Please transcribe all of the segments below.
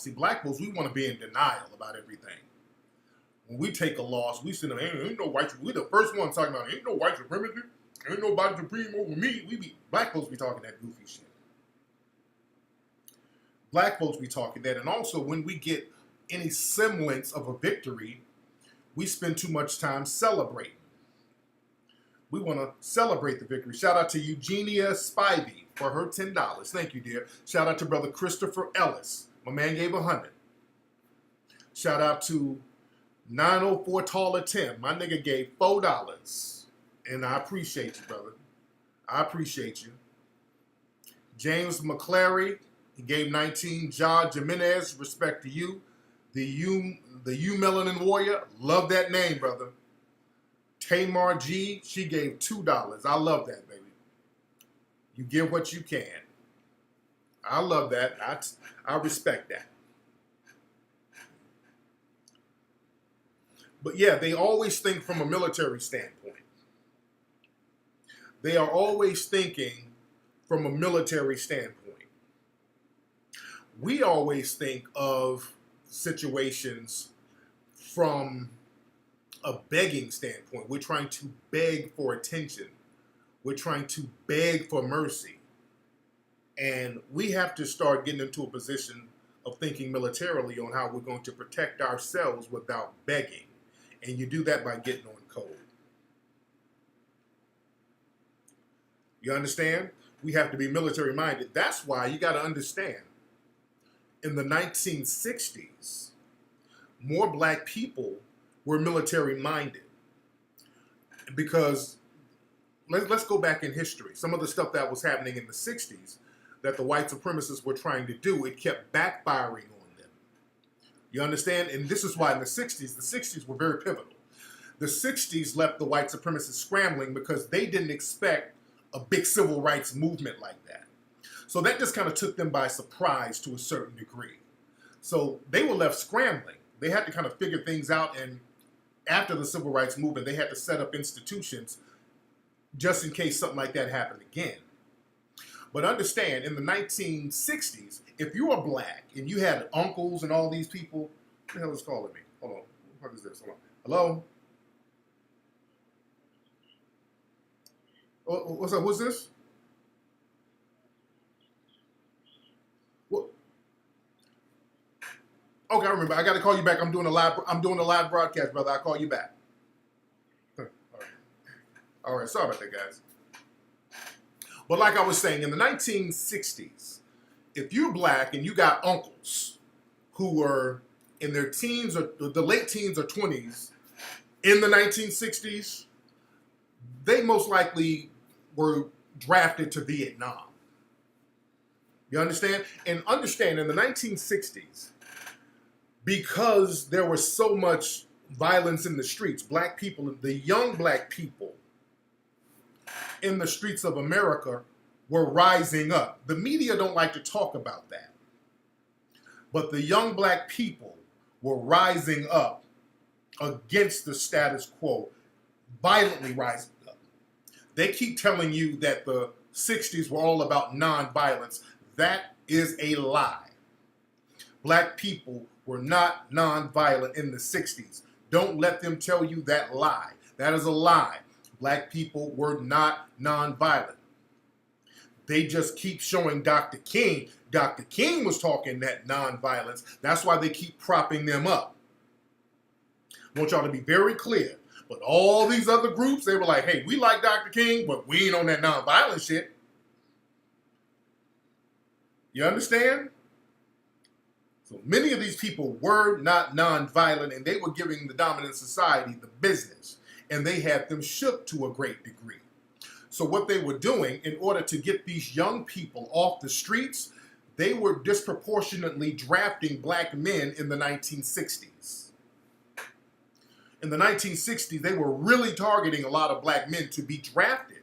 See, black folks, we want to be in denial about everything. When we take a loss, we say, ain't no white, we the first ones talking about, ain't no white supremacy, ain't nobody supreme over me. Black folks be talking that goofy shit. Black folks be talking that. And also, when we get any semblance of a victory, we spend too much time celebrating. We want to celebrate the victory. Shout out to Eugenia Spivey for her $10. Thank you, dear. Shout out to brother Christopher Ellis. My man gave 100. Shout out to 904 Taller Tim. My nigga gave $4. And I appreciate you, brother. I appreciate you. James McClary, he gave 19. John Jimenez, respect to you. The U Melanin Warrior, love that name, brother. Tamar G, she gave $2. I love that, baby. You give what you can. I love that. I respect that. But yeah, they always think from a military standpoint. They are always thinking from a military standpoint. We always think of situations from a begging standpoint. We're trying to beg for attention. We're trying to beg for mercy. And we have to start getting into a position of thinking militarily on how we're going to protect ourselves without begging. And you do that by getting on code. You understand? We have to be military minded. That's why you got to understand, in the 1960s, more black people were military minded. Because let's go back in history. Some of the stuff that was happening in the 60s that the white supremacists were trying to do, it kept backfiring on them. You understand? And this is why in the 60s were very pivotal. The 60s left the white supremacists scrambling because they didn't expect a big civil rights movement like that. So that just kind of took them by surprise to a certain degree. So they were left scrambling. They had to kind of figure things out, and after the civil rights movement, they had to set up institutions just in case something like that happened again. But understand, in the 1960s, if you were black and you had uncles and all these people, what the hell is calling me? Hold on. What is this? Hold on. Hello? What's up? What's this? What? Okay, I remember. I got to call you back. I'm doing a live broadcast, brother. I'll call you back. All right. All right. Sorry about that, guys. But like I was saying, in the 1960s, if you're black and you got uncles who were in their teens or the late teens or 20s in the 1960s, they most likely were drafted to Vietnam. You understand? And understand, in the 1960s, because there was so much violence in the streets, black people, the young black people in the streets of America were rising up. The media don't like to talk about that. But the young black people were rising up against the status quo, violently rising up. They keep telling you that the 60s were all about nonviolence. That is a lie. Black people were not nonviolent in the 60s. Don't let them tell you that lie. That is a lie. Black people were not nonviolent. They just keep showing Dr. King. Dr. King was talking that nonviolence. That's why they keep propping them up. I want y'all to be very clear. But all these other groups, they were like, hey, we like Dr. King, but we ain't on that nonviolent shit. You understand? So many of these people were not nonviolent, and they were giving the dominant society the business. And they had them shook to a great degree. So what they were doing, in order to get these young people off the streets, they were disproportionately drafting black men in the 1960s. In the 1960s, they were really targeting a lot of black men to be drafted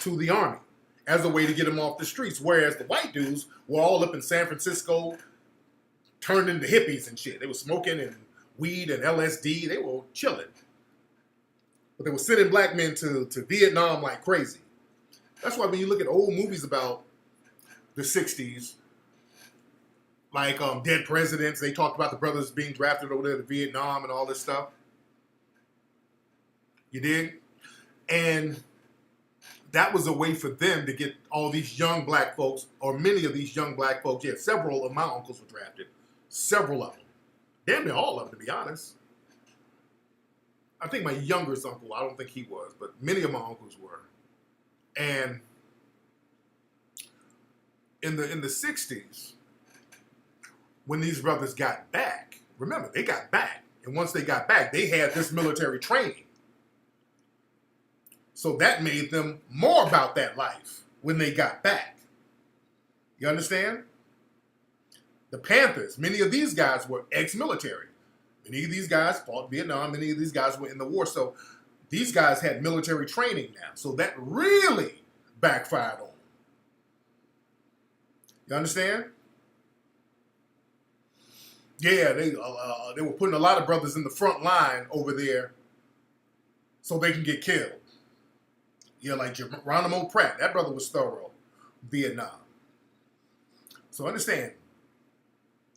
to the army as a way to get them off the streets, whereas the white dudes were all up in San Francisco, turned into hippies and shit. They were smoking and weed and LSD. They were chilling. But they were sending black men to Vietnam like crazy. That's why when you look at old movies about the 60s, like dead presidents. They talked about the brothers being drafted over there to Vietnam and all this stuff. You dig? And that was a way for them to get all these young black folks, or many of these young black folks. Yeah, several of my uncles were drafted. Several of them. Damn near all of them, to be honest. I think my youngest uncle, I don't think he was, but many of my uncles were. And in the 60s, when these brothers got back, remember, they got back. And once they got back, they had this military training. So that made them more about that life when they got back. You understand? The Panthers, many of these guys were ex-military. Many of these guys fought Vietnam. Many of these guys were in the war. So these guys had military training now. So that really backfired on them. You understand? Yeah, they were putting a lot of brothers in the front line over there so they can get killed. Yeah, like Geronimo Pratt. That brother was thorough. Vietnam. So understand,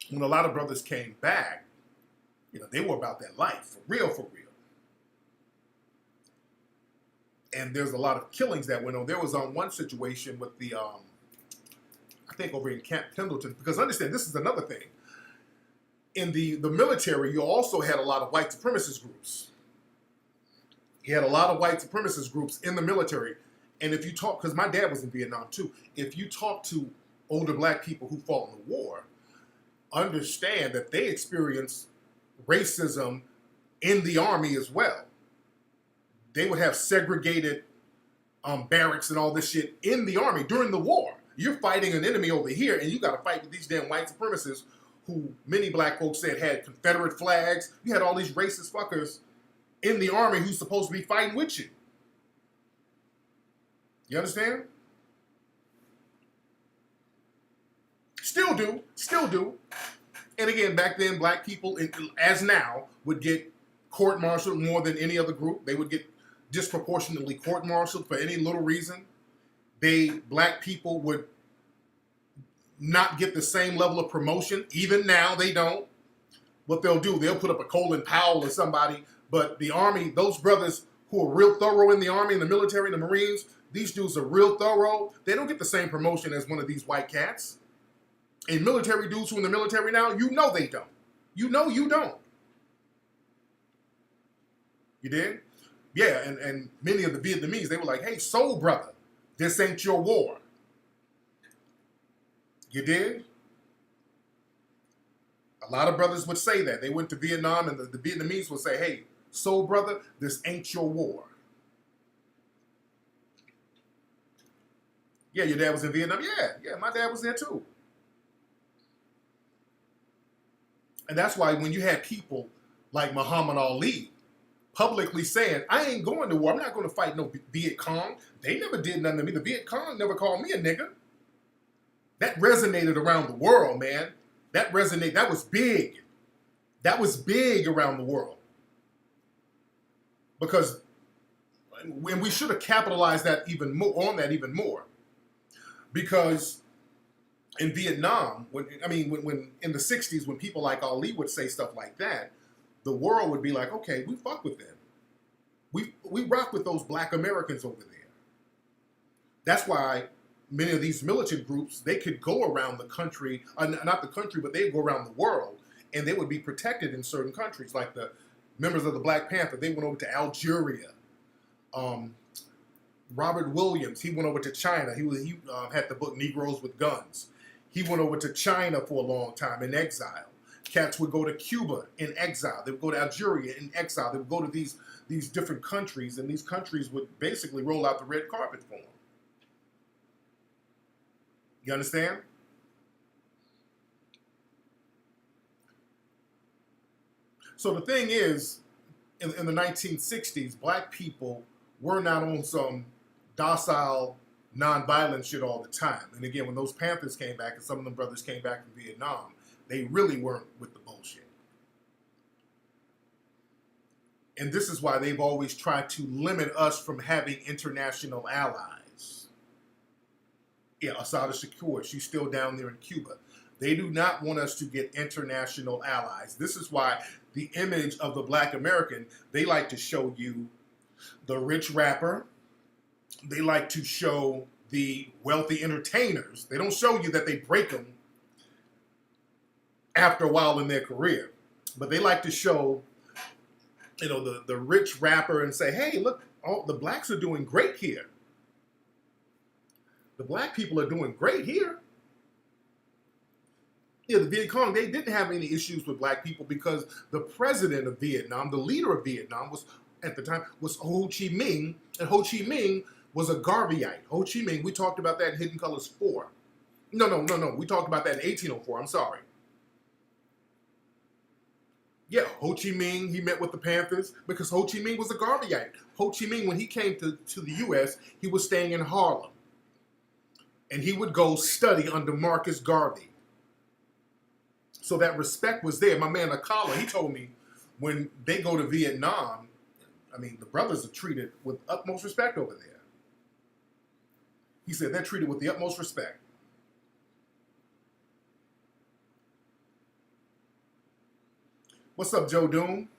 when a lot of brothers came back, you know, they were about that life, for real, for real. And there's a lot of killings that went on. There was one situation with the, I think over in Camp Pendleton, because understand, this is another thing. In the military, you also had a lot of white supremacist groups. You had a lot of white supremacist groups in the military. And if you talk, because my dad was in Vietnam too, if you talk to older black people who fought in the war, understand that they experienced racism in the army as well. They would have segregated barracks and all this shit in the army during the war. You're fighting an enemy over here, and you got to fight with these damn white supremacists who many black folks said had Confederate flags. You had all these racist fuckers in the army who's supposed to be fighting with you. You understand? Still do. And again, back then, black people, as now, would get court-martialed more than any other group. They would get disproportionately court-martialed for any little reason. Black people would not get the same level of promotion. Even now, they don't. What they'll do, they'll put up a Colin Powell or somebody. But the Army, those brothers who are real thorough in the Army, in the military, in the Marines, these dudes are real thorough. They don't get the same promotion as one of these white cats. And military dudes who are in the military now, you know they don't. You know you don't. You did? Yeah, and many of the Vietnamese, they were like, hey, soul brother, this ain't your war. You did? A lot of brothers would say that. They went to Vietnam and the Vietnamese would say, hey, soul brother, this ain't your war. Yeah, your dad was in Vietnam? Yeah, my dad was there too. And that's why when you had people like Muhammad Ali publicly saying, I ain't going to war, I'm not going to fight no Viet Cong. They never did nothing to me. The Viet Cong never called me a nigga. That resonated around the world, man. That was big. That was big around the world. Because, and we should have capitalized that even more. Because in Vietnam, when in the 60s, when people like Ali would say stuff like that, the world would be like, okay, we fuck with them. We rock with those black Americans over there. That's why many of these militant groups, they could go around the country, not the country, but they'd go around the world, and they would be protected in certain countries. Like the members of the Black Panther, they went over to Algeria. Robert Williams, he went over to China. He had the book Negroes with Guns. He went over to China for a long time in exile. Cats would go to Cuba in exile. They would go to Algeria in exile. They would go to these different countries, and these countries would basically roll out the red carpet for them. You understand? So the thing is, in the 1960s, black people were not on some docile, non-violent shit all the time. And again, when those Panthers came back, and some of them brothers came back from Vietnam, they really weren't with the bullshit. And this is why they've always tried to limit us from having international allies. Yeah, Asada Shakur, she's still down there in Cuba. They do not want us to get international allies. This is why the image of the black American, they like to show you the rich rapper. They like to show the wealthy entertainers. They don't show you that they break them after a while in their career. But they like to show, the rich rapper and say, hey, look, the blacks are doing great here. The black people are doing great here. Yeah, the Viet Cong, they didn't have any issues with black people because the president of Vietnam, the leader of Vietnam, at the time, was Ho Chi Minh, and Ho Chi Minh was a Garveyite. Ho Chi Minh, we talked about that in Hidden Colors 4. No. We talked about that in 1804. I'm sorry. Yeah, Ho Chi Minh, he met with the Panthers because Ho Chi Minh was a Garveyite. Ho Chi Minh, when he came to the U.S., he was staying in Harlem. And he would go study under Marcus Garvey. So that respect was there. My man Akala, he told me when they go to Vietnam, the brothers are treated with utmost respect over there. He said they're treated with the utmost respect. What's up, Joe Doom?